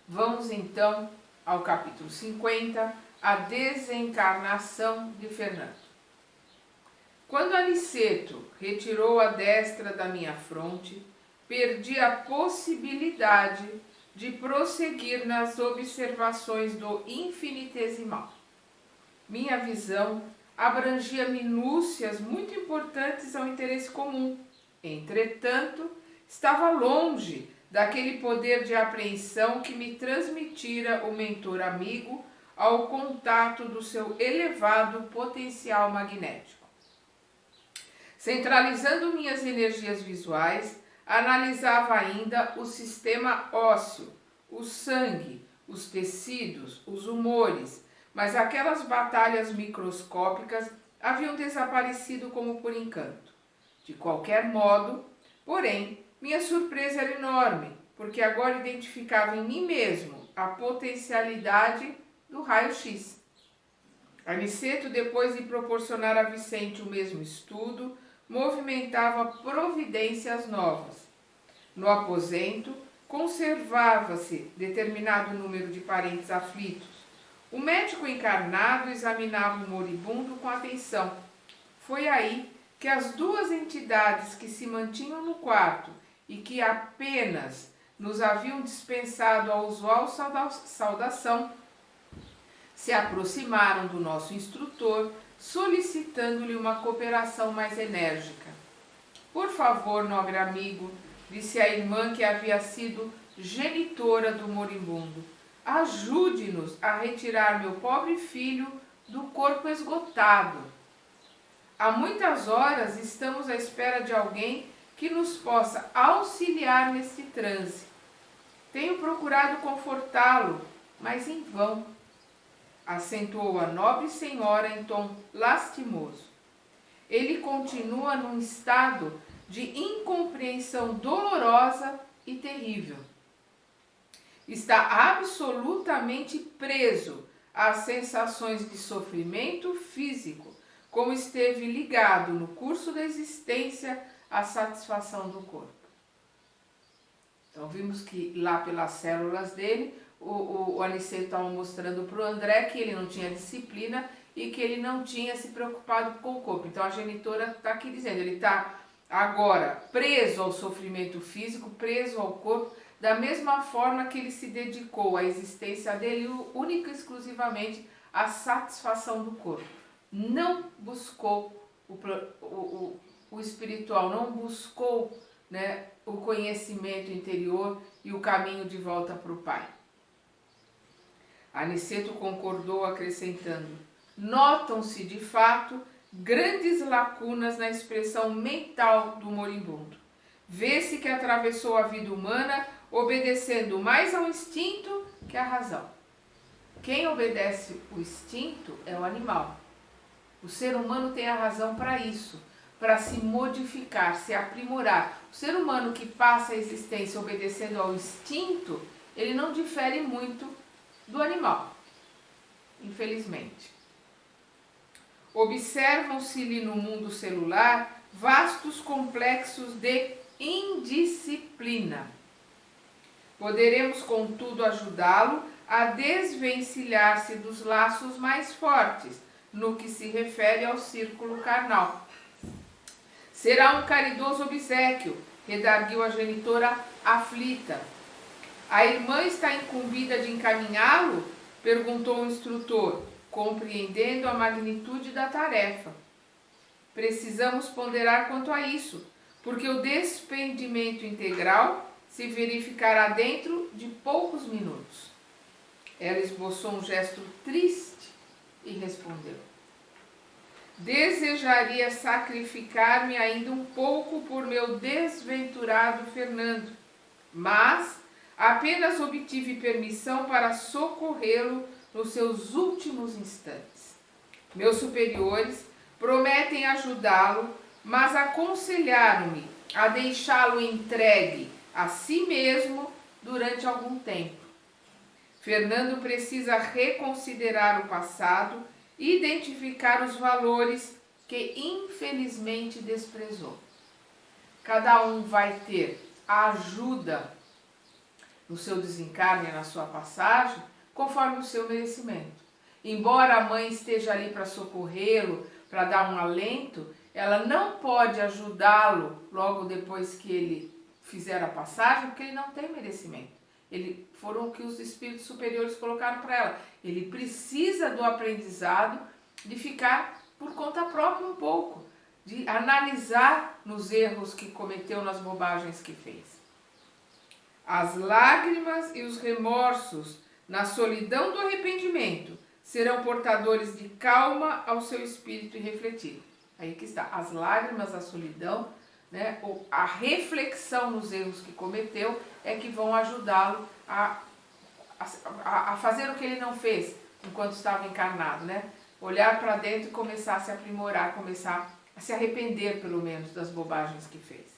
Vamos então ao capítulo 50, a desencarnação de Fernando. Quando Aniceto retirou a destra da minha fronte, perdi a possibilidade de prosseguir nas observações do infinitesimal. Minha visão abrangia minúcias muito importantes ao interesse comum. Entretanto, estava longe daquele poder de apreensão que me transmitira o mentor amigo ao contato do seu elevado potencial magnético. Centralizando minhas energias visuais, analisava ainda o sistema ósseo, o sangue, os tecidos, os humores, mas aquelas batalhas microscópicas haviam desaparecido como por encanto. De qualquer modo, porém, minha surpresa era enorme, porque agora identificava em mim mesmo a potencialidade do raio-x. Aniceto, depois de proporcionar a Vicente o mesmo estudo, movimentava providências novas. No aposento, conservava-se determinado número de parentes aflitos. O médico encarnado examinava o moribundo com atenção. Foi aí que as duas entidades que se mantinham no quarto e que apenas nos haviam dispensado a usual saudação, se aproximaram do nosso instrutor, solicitando-lhe uma cooperação mais enérgica. Por favor, nobre amigo, disse a irmã que havia sido genitora do moribundo, ajude-nos a retirar meu pobre filho do corpo esgotado. Há muitas horas estamos à espera de alguém que nos possa auxiliar neste transe. Tenho procurado confortá-lo, mas em vão, acentuou a nobre senhora em tom lastimoso. Ele continua num estado de incompreensão dolorosa e terrível. Está absolutamente preso às sensações de sofrimento físico, como esteve ligado no curso da existência à satisfação do corpo. Então vimos que lá pelas células dele, o Aniceto estava mostrando para o André que ele não tinha disciplina e que ele não tinha se preocupado com o corpo. Então a genitora está aqui dizendo, ele está agora preso ao sofrimento físico, preso ao corpo, da mesma forma que ele se dedicou à existência dele única e exclusivamente à satisfação do corpo. Não buscou o espiritual, não buscou, né, o conhecimento interior e o caminho de volta para o Pai. Aniceto concordou, acrescentando: notam-se de fato grandes lacunas na expressão mental do moribundo. Vê-se que atravessou a vida humana obedecendo mais ao instinto que à razão. Quem obedece o instinto é o animal. O ser humano tem a razão para isso, para se modificar, se aprimorar. O ser humano que passa a existência obedecendo ao instinto, ele não difere muito do animal, infelizmente. Observam-se-lhe no mundo celular vastos complexos de indisciplina. Poderemos, contudo, ajudá-lo a desvencilhar-se dos laços mais fortes, no que se refere ao círculo carnal. Será um caridoso obséquio, redarguiu a genitora aflita. A irmã está incumbida de encaminhá-lo? Perguntou o instrutor, compreendendo a magnitude da tarefa. Precisamos ponderar quanto a isso, porque o despendimento integral se verificará dentro de poucos minutos. Ela esboçou um gesto triste e respondeu: desejaria sacrificar-me ainda um pouco por meu desventurado Fernando, mas apenas obtive permissão para socorrê-lo nos seus últimos instantes. Meus superiores prometem ajudá-lo, mas aconselharam-me a deixá-lo entregue a si mesmo durante algum tempo. Fernando precisa reconsiderar o passado e identificar os valores que infelizmente desprezou. Cada um vai ter a ajuda no seu desencarne e na sua passagem, conforme o seu merecimento. Embora a mãe esteja ali para socorrê-lo, para dar um alento, ela não pode ajudá-lo logo depois que ele fizer a passagem, porque ele não tem merecimento. Foram o que os espíritos superiores colocaram para ela. Ele precisa do aprendizado de ficar por conta própria um pouco, de analisar nos erros que cometeu, nas bobagens que fez. As lágrimas e os remorsos na solidão do arrependimento serão portadores de calma ao seu espírito irrefletido. Aí que está, as lágrimas, a solidão, né, a reflexão nos erros que cometeu é que vão ajudá-lo a fazer o que ele não fez enquanto estava encarnado, né? Olhar para dentro e começar a se aprimorar, começar a se arrepender pelo menos das bobagens que fez.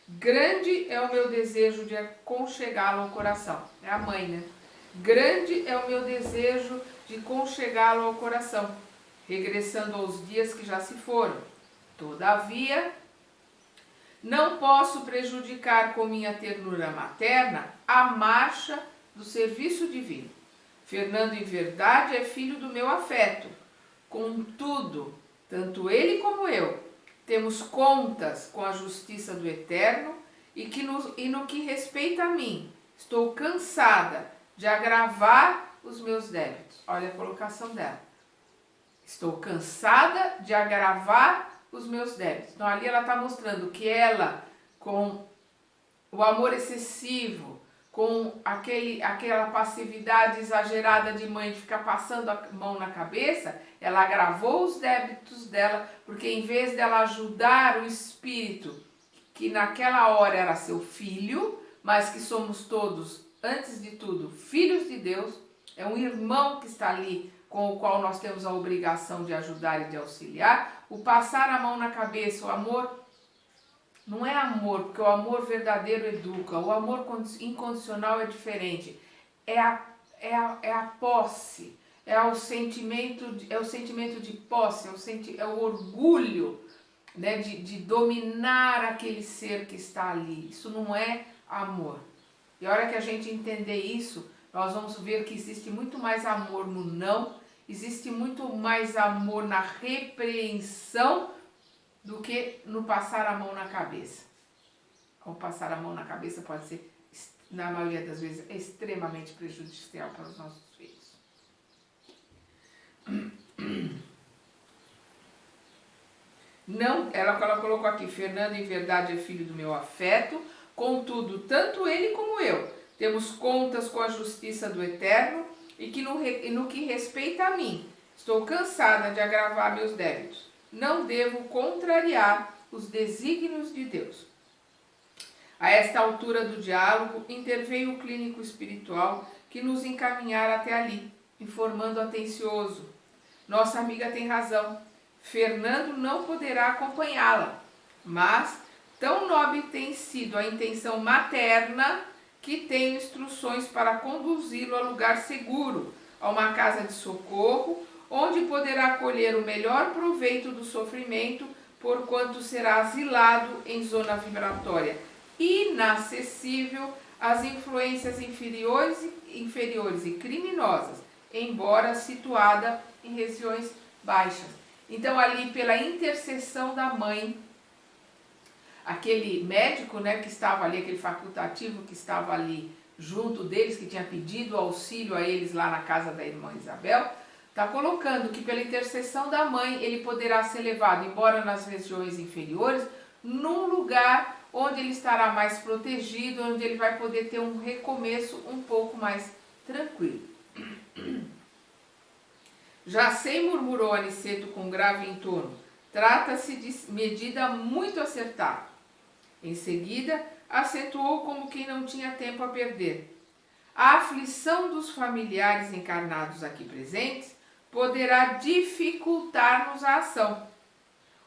Grande é o meu desejo de aconchegá-lo ao coração. É a mãe, né? Grande é o meu desejo de conchegá-lo ao coração, regressando aos dias que já se foram. Todavia, não posso prejudicar com minha ternura materna a marcha do serviço divino. Fernando, em verdade, é filho do meu afeto. Contudo, tanto ele como eu temos contas com a justiça do Eterno e no que respeita a mim, estou cansada de agravar os meus débitos. Olha a colocação dela. Estou cansada de agravar os meus débitos. Então ali ela está mostrando que ela, com o amor excessivo, com aquela passividade exagerada de mãe de ficar passando a mão na cabeça, ela agravou os débitos dela, porque em vez dela ajudar o espírito, que naquela hora era seu filho, mas que somos todos, antes de tudo, filhos de Deus, é um irmão que está ali, com o qual nós temos a obrigação de ajudar e de auxiliar, o passar a mão na cabeça, o amor, não é amor, porque o amor verdadeiro educa, o amor incondicional é diferente, é a posse, é o sentimento de posse, é o orgulho, né, de dominar aquele ser que está ali. Isso não é amor. E a hora que a gente entender isso, nós vamos ver que existe muito mais amor no não, existe muito mais amor na repreensão do que no passar a mão na cabeça. O passar a mão na cabeça pode ser, na maioria das vezes, extremamente prejudicial para os nossos filhos. Não, ela colocou aqui, Fernando em verdade é filho do meu afeto, contudo, tanto ele como eu temos contas com a justiça do Eterno e que no que respeita a mim, estou cansada de agravar meus débitos. Não devo contrariar os desígnios de Deus. A esta altura do diálogo, interveio o clínico espiritual que nos encaminhara até ali, informando atencioso. Nossa amiga tem razão. Fernando não poderá acompanhá-la, mas tão nobre tem sido a intenção materna que tenho instruções para conduzi-lo a lugar seguro, a uma casa de socorro, onde poderá colher o melhor proveito do sofrimento, porquanto será asilado em zona vibratória inacessível às influências inferiores e criminosas, embora situada em regiões baixas. Então, ali, pela intercessão da mãe, aquele médico, né, que estava ali, aquele facultativo que estava ali junto deles, que tinha pedido auxílio a eles lá na casa da irmã Isabel, está colocando que pela intercessão da mãe ele poderá ser levado, embora nas regiões inferiores, num lugar onde ele estará mais protegido, onde ele vai poder ter um recomeço um pouco mais tranquilo. Já sei, murmurou Aniceto com grave entono, trata-se de medida muito acertada. Em seguida, acentuou como quem não tinha tempo a perder. A aflição dos familiares encarnados aqui presentes poderá dificultar-nos a ação.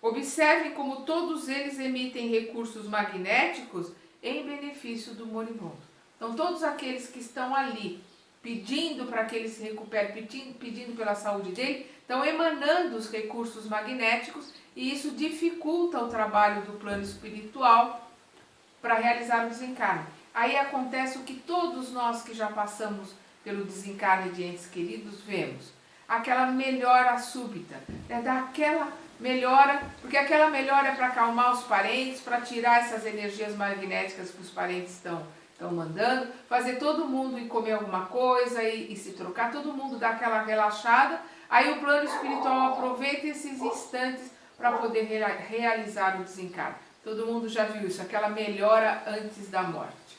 Observem como todos eles emitem recursos magnéticos em benefício do moribundo. Então, todos aqueles que estão ali pedindo para que ele se recupere, pedindo pela saúde dele, estão emanando os recursos magnéticos e isso dificulta o trabalho do plano espiritual para realizar o desencarne. aí acontece o que todos nós que já passamos pelo desencarne de entes queridos vemos. Aquela melhora súbita, daquela melhora, porque aquela melhora é para acalmar os parentes, para tirar essas energias magnéticas que os parentes estão mandando, fazer todo mundo ir comer alguma coisa e se trocar, todo mundo dá aquela relaxada, aí o plano espiritual aproveita esses instantes para poder realizar o desencarne. Todo mundo já viu isso, aquela melhora antes da morte.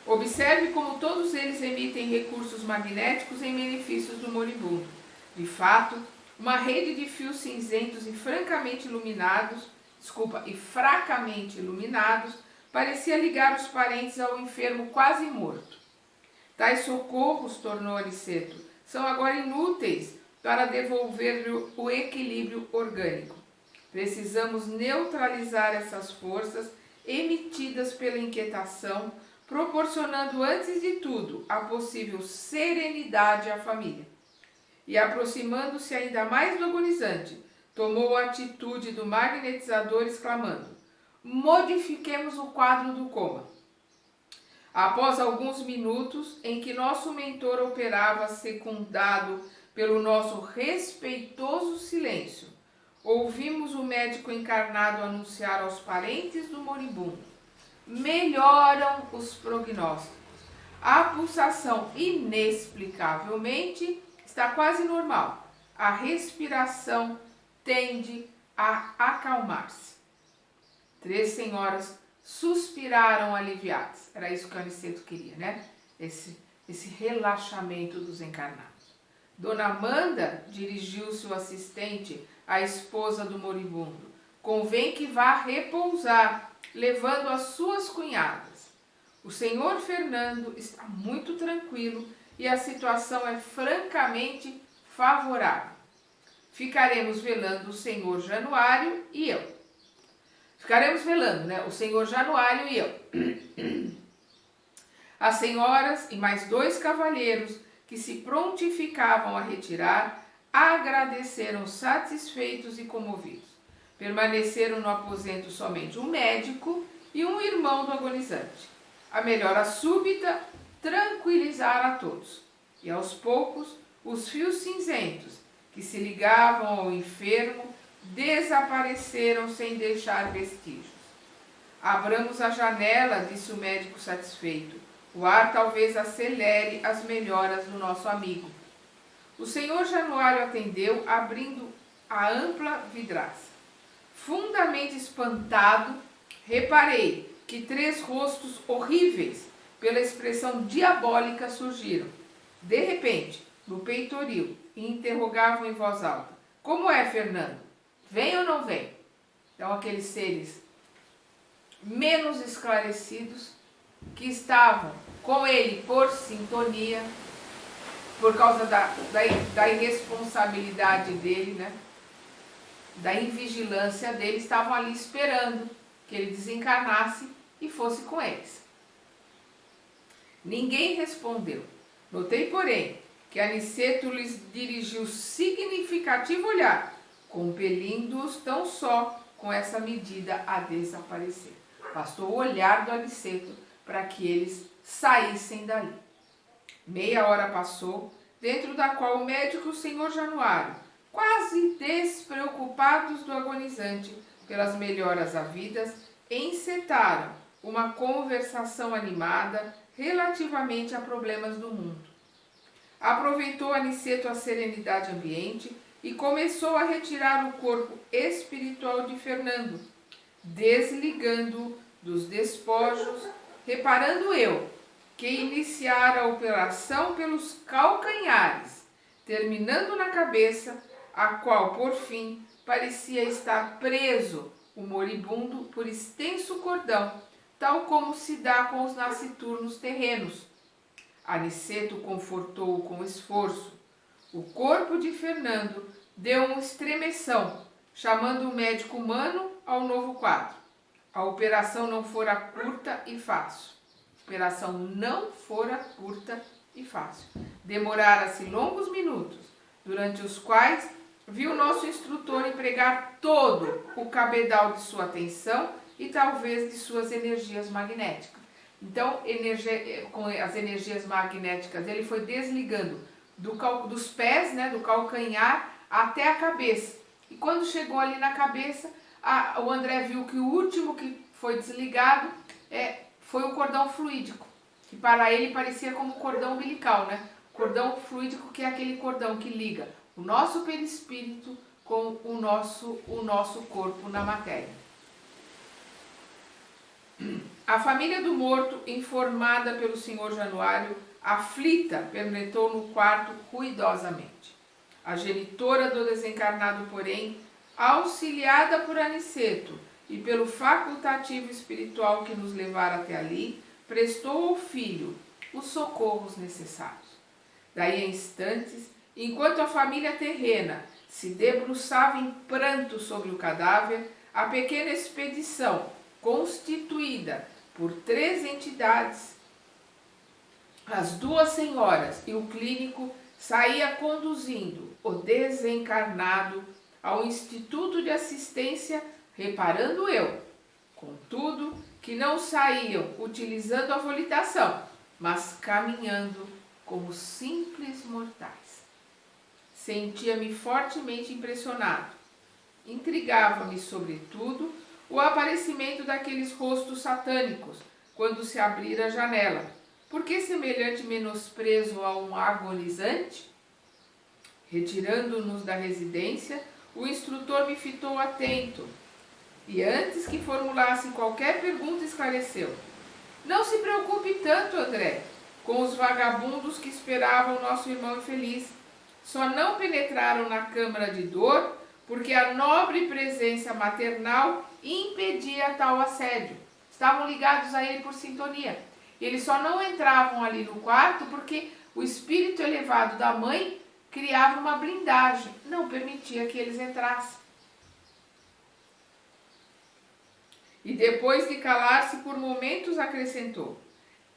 Observe como todos eles emitem recursos magnéticos em benefício do moribundo. De fato, uma rede de fios cinzentos e fracamente iluminados parecia ligar os parentes ao enfermo quase morto. Tais socorros, tornou Aniceto, são agora inúteis para devolver-lhe o equilíbrio orgânico. Precisamos neutralizar essas forças emitidas pela inquietação, proporcionando antes de tudo a possível serenidade à família. E aproximando-se ainda mais do agonizante, tomou a atitude do magnetizador exclamando: modifiquemos o quadro do coma. Após alguns minutos em que nosso mentor operava secundado pelo nosso respeitoso silêncio, ouvimos o médico encarnado anunciar aos parentes do moribundo: melhoram os prognósticos. A pulsação inexplicavelmente está quase normal. A respiração tende a acalmar-se. 3 senhoras suspiraram aliviadas. Era isso que o Aniceto queria, né? Esse relaxamento dos encarnados. Dona Amanda, dirigiu-se o assistente à esposa do moribundo, convém que vá repousar, levando as suas cunhadas. O senhor Fernando está muito tranquilo e a situação é francamente favorável. Ficaremos velando o senhor Januário e eu. Ficaremos velando, né? O senhor Januário e eu. As senhoras e mais 2 cavalheiros que se prontificavam a retirar agradeceram satisfeitos e comovidos. Permaneceram no aposento somente um médico e um irmão do agonizante. A melhora súbita tranquilizara a todos. E aos poucos, os fios cinzentos que se ligavam ao enfermo desapareceram sem deixar vestígios. Abramos a janela, disse o médico satisfeito. O ar talvez acelere as melhoras do nosso amigo. O senhor Januário atendeu, abrindo a ampla vidraça. Fundamente espantado, reparei que 3 rostos horríveis, pela expressão diabólica, surgiram. De repente, no peitoril, e interrogavam em voz alta: como é, Fernando? Vem ou não vem? Então, aqueles seres menos esclarecidos que estavam com ele por sintonia, por causa da irresponsabilidade dele, né? Da invigilância dele, estavam ali esperando que ele desencarnasse e fosse com eles. Ninguém respondeu. Notei, porém, que Aniceto lhes dirigiu significativo olhar, compelindo-os tão só com essa medida a desaparecer. Bastou o olhar do Aniceto para que eles saíssem dali. Meia hora passou, dentro da qual o médico e o senhor Januário, quase despreocupados do agonizante pelas melhoras havidas, encetaram uma conversação animada relativamente a problemas do mundo. Aproveitou Aniceto a serenidade ambiente e começou a retirar o corpo espiritual de Fernando, desligando-o dos despojos, reparando eu que iniciara a operação pelos calcanhares, terminando na cabeça, a qual, por fim, parecia estar preso o moribundo por extenso cordão, tal como se dá com os nasciturnos terrenos. Aniceto confortou-o com esforço. O corpo de Fernando deu uma estremeção, chamando o médico humano ao novo quadro. A operação não fora curta e fácil. Demorara-se longos minutos, durante os quais viu nosso instrutor empregar todo o cabedal de sua atenção e talvez de suas energias magnéticas. Então, com as energias magnéticas, ele foi desligando dos pés, né, do calcanhar até a cabeça. E quando chegou ali na cabeça, o André viu que o último que foi desligado foi o cordão fluídico, que para ele parecia como o cordão umbilical, né? Cordão fluídico, que é aquele cordão que liga o nosso perispírito com o nosso corpo na matéria. A família do morto, informada pelo senhor Januário, aflita, penetrou no quarto ruidosamente. A genitora do desencarnado, porém, auxiliada por Aniceto e pelo facultativo espiritual que nos levara até ali, prestou ao filho os socorros necessários. Daí a instantes, enquanto a família terrena se debruçava em pranto sobre o cadáver, a pequena expedição, constituída por 3 entidades, as 2 senhoras e o clínico, saía conduzindo o desencarnado ao Instituto de Assistência, reparando eu, contudo, que não saíam utilizando a volitação, mas caminhando como simples mortais. Sentia-me fortemente impressionado. Intrigava-me, sobretudo, o aparecimento daqueles rostos satânicos quando se abrir a janela. Por que semelhante menosprezo a um agonizante? Retirando-nos da residência, o instrutor me fitou atento e, antes que formulasse qualquer pergunta, esclareceu: não se preocupe tanto, André, com os vagabundos que esperavam nosso irmão infeliz. Só não penetraram na câmara de dor porque a nobre presença maternal impedia tal assédio. Estavam ligados a ele por sintonia. Eles só não entravam ali no quarto porque o espírito elevado da mãe criava uma blindagem, não permitia que eles entrassem. E depois de calar-se por momentos, acrescentou: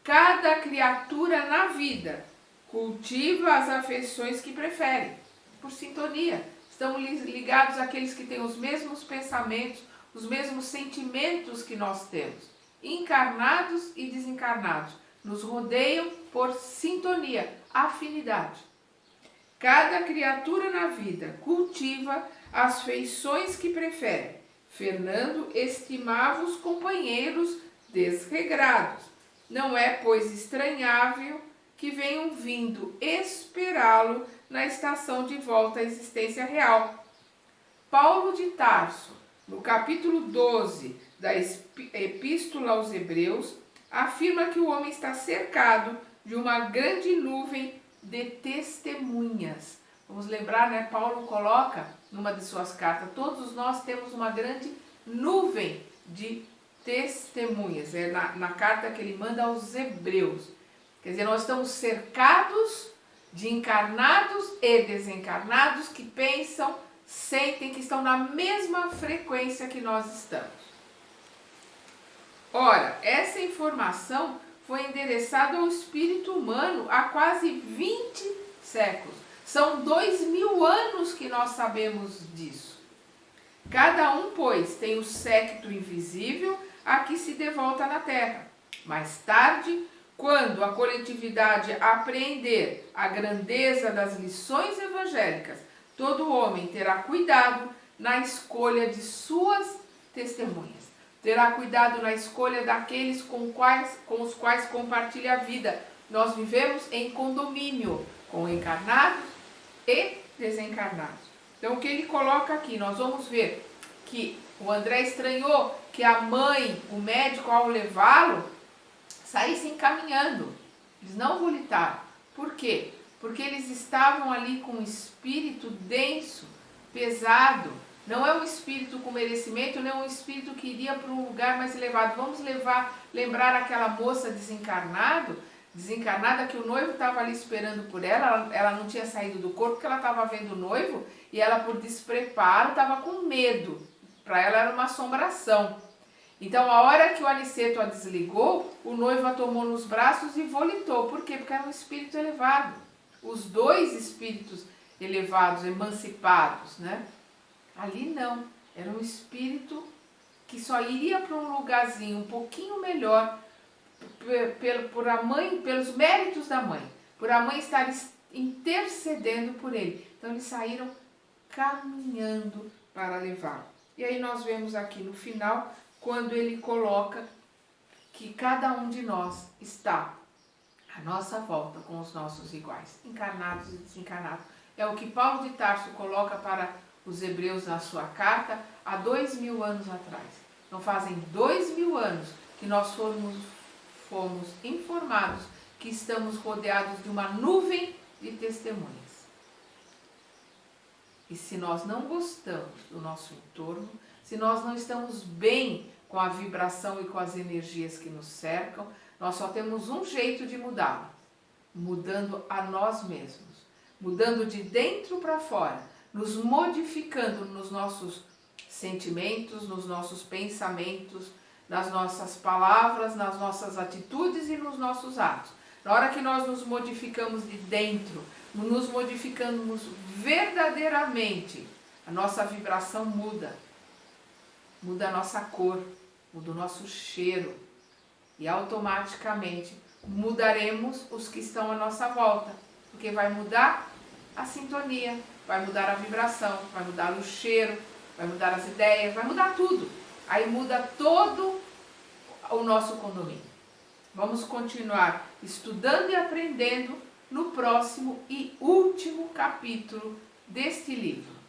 cada criatura na vida cultiva as afeições que prefere, por sintonia. Estão ligados àqueles que têm os mesmos pensamentos, os mesmos sentimentos que nós temos. Encarnados e desencarnados nos rodeiam por sintonia, afinidade. Cada criatura na vida cultiva as feições que prefere. Fernando estimava os companheiros desregrados. Não é, pois, estranhável que venham vindo esperá-lo na estação de volta à existência real. Paulo de Tarso, no capítulo 12 da Epístola aos Hebreus, afirma que o homem está cercado de uma grande nuvem de testemunhas. Vamos lembrar, né? Paulo coloca numa de suas cartas: todos nós temos uma grande nuvem de testemunhas. É na carta que ele manda aos Hebreus. Quer dizer, nós estamos cercados de encarnados e desencarnados que pensam, sentem, que estão na mesma frequência que nós estamos. Ora, essa informação foi endereçada ao espírito humano há quase 20 séculos. São 2000 anos que nós sabemos disso. Cada um, pois, tem o séquito invisível a que se devolta na Terra. Mais tarde, quando a coletividade apreender a grandeza das lições evangélicas, todo homem terá cuidado na escolha de suas testemunhas. Terá cuidado na escolha daqueles com os quais compartilha a vida. Nós vivemos em condomínio com encarnados e desencarnados. Então, o que ele coloca aqui, nós vamos ver que o André estranhou que a mãe, o médico, ao levá-lo, saíssem caminhando. Eles não volitaram. Por quê? Porque eles estavam ali com um espírito denso, pesado. Não é um espírito com merecimento, não é um espírito que iria para um lugar mais elevado. Vamos lembrar aquela moça desencarnada que o noivo estava ali esperando por ela não tinha saído do corpo porque ela estava vendo o noivo e ela, por despreparo, estava com medo. Para ela era uma assombração. Então, a hora que o Aniceto a desligou, o noivo a tomou nos braços e volitou. Por quê? Porque era um espírito elevado. Os 2 espíritos elevados, emancipados, né? Ali não. Era um espírito que só iria para um lugarzinho um pouquinho melhor por a mãe, pelos méritos da mãe, por a mãe estar intercedendo por ele. Então eles saíram caminhando para levá-lo. E aí nós vemos aqui no final, quando ele coloca que cada um de nós está à nossa volta com os nossos iguais, encarnados e desencarnados. É o que Paulo de Tarso coloca para os hebreus na sua carta há 2000 anos atrás. Não fazem 2000 anos que nós fomos informados que estamos rodeados de uma nuvem de testemunhas. E se nós não gostamos do nosso entorno, se nós não estamos bem com a vibração e com as energias que nos cercam, nós só temos um jeito de mudá-la, mudando a nós mesmos, mudando de dentro para fora, nos modificando nos nossos sentimentos, nos nossos pensamentos, nas nossas palavras, nas nossas atitudes e nos nossos atos. Na hora que nós nos modificamos de dentro, nos modificamos verdadeiramente, a nossa vibração muda. Muda a nossa cor, muda o nosso cheiro. E automaticamente mudaremos os que estão à nossa volta. Porque vai mudar a sintonia, vai mudar a vibração, vai mudar o cheiro, vai mudar as ideias, vai mudar tudo. Aí muda todo o nosso condomínio. Vamos continuar estudando e aprendendo no próximo e último capítulo deste livro.